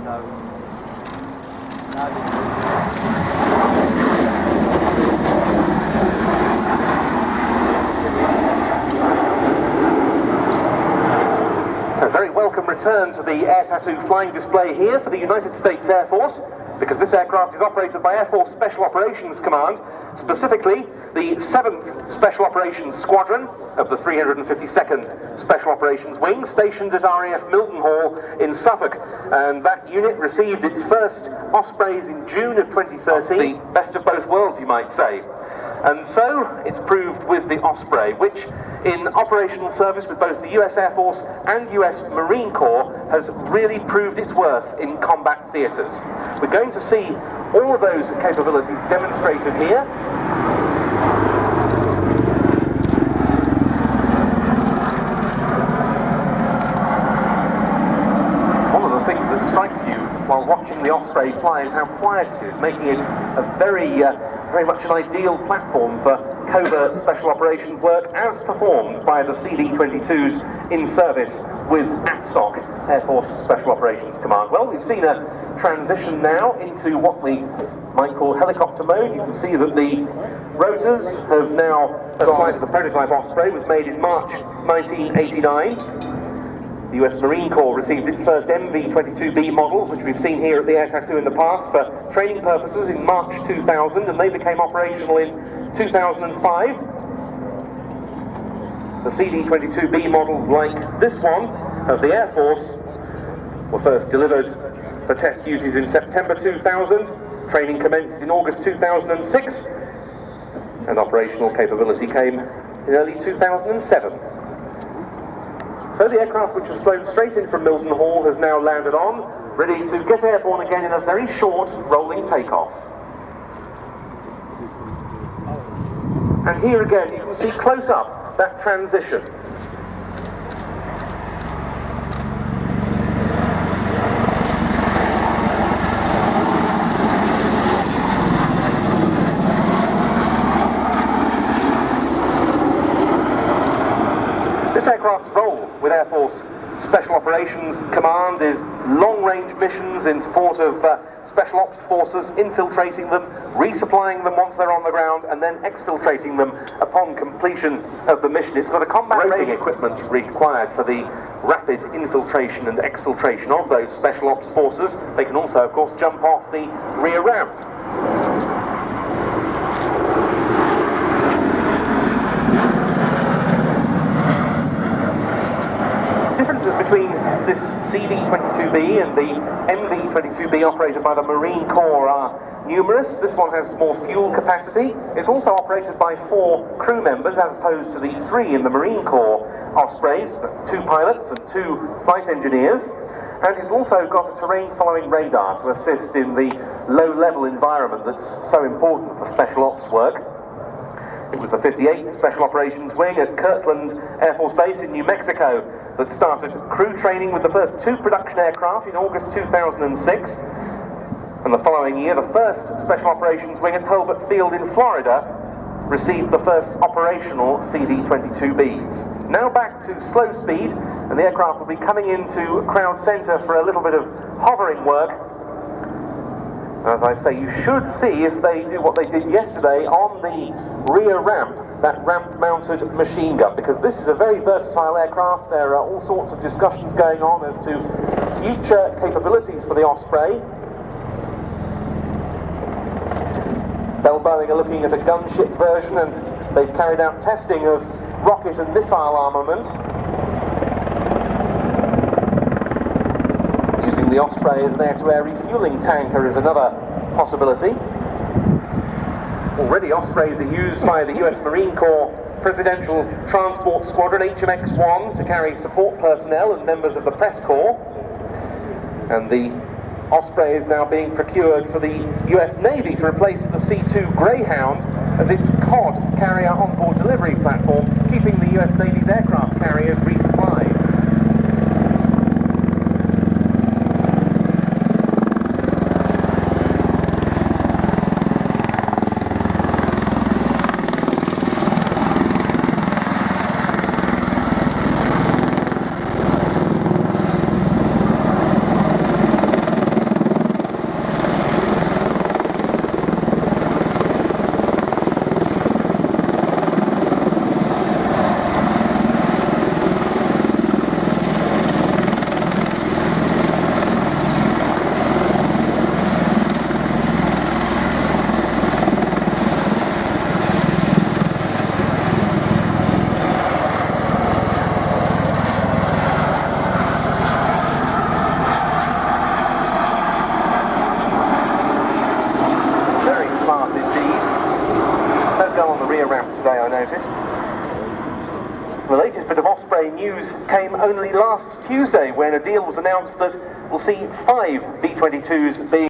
A very welcome return to the Air Tattoo flying display here for the United States Air Force, because this aircraft is operated by Air Force Special Operations Command, specifically the 7th Special Operations Squadron of the 352nd Special Operations Wing, stationed at RAF Mildenhall in Suffolk. And that unit received its first Ospreys in June of 2013, the best of both worlds, you might say. And so it's proved with the Osprey, which in operational service with both the US Air Force and US Marine Corps has really proved its worth in combat theatres. We're going to see all of those capabilities demonstrated here. One of the things that strikes you while watching the Osprey fly is how quiet it is, making it a very much an ideal platform for covert special operations work as performed by the CD-22s in service with AFSOC, Air Force Special Operations Command. Well, we've seen a transition now into what we might call helicopter mode. You can see that the rotors have now, the prototype Osprey was made in March 1989. The US Marine Corps received its first MV-22B model, which we've seen here at the Air Tattoo in the past, for training purposes in March 2000, and they became operational in 2005. The CD-22B models like this one of the Air Force were first delivered for test duties in September 2000, training commenced in August 2006, and operational capability came in early 2007. So the aircraft, which has flown straight in from Mildenhall, has now landed on, ready to get airborne again in a very short rolling takeoff. And here again you can see close up that transition. This aircraft's role with Air Force Special Operations Command is long-range missions in support of Special Ops forces, infiltrating them, resupplying them once they're on the ground, and then exfiltrating them upon completion of the mission. It's got a combat rating equipment required for the rapid infiltration and exfiltration of those Special Ops forces. They can also, of course, jump off the rear ramp. Between this CD-22B and the MV-22B operated by the Marine Corps are numerous. This one has more fuel capacity. It's also operated by 4 crew members as opposed to the 3 in the Marine Corps Ospreys, 2 pilots and 2 flight engineers. And it's also got a terrain-following radar to assist in the low-level environment that's so important for special ops work. It was the 58th Special Operations Wing at Kirtland Air Force Base in New Mexico that started crew training with the first 2 production aircraft in August 2006. And the following year, the first Special Operations Wing at Hurlburt Field in Florida received the first operational CD-22Bs. Now back to slow speed, and the aircraft will be coming into Crowd Centre for a little bit of hovering work. As I say, you should see if they do what they did yesterday on the rear ramp, that ramp-mounted machine gun, because this is a very versatile aircraft. There are all sorts of discussions going on as to future capabilities for the Osprey. Bell Boeing are looking at a gunship version, and they've carried out testing of rocket and missile armament. Using the Osprey as an air-to-air refueling tanker is another possibility. Already Ospreys are used by the US Marine Corps Presidential Transport Squadron HMX-1 to carry support personnel and members of the press corps. And the Osprey is now being procured for the US Navy to replace the C-2 Greyhound as its COD carrier onboard delivery platform, keeping the US Navy's aircraft carriers resupplied. fast today, I noticed. The latest bit of Oesprey news came only last Tuesday when a deal was announced that will see 5 V-22s being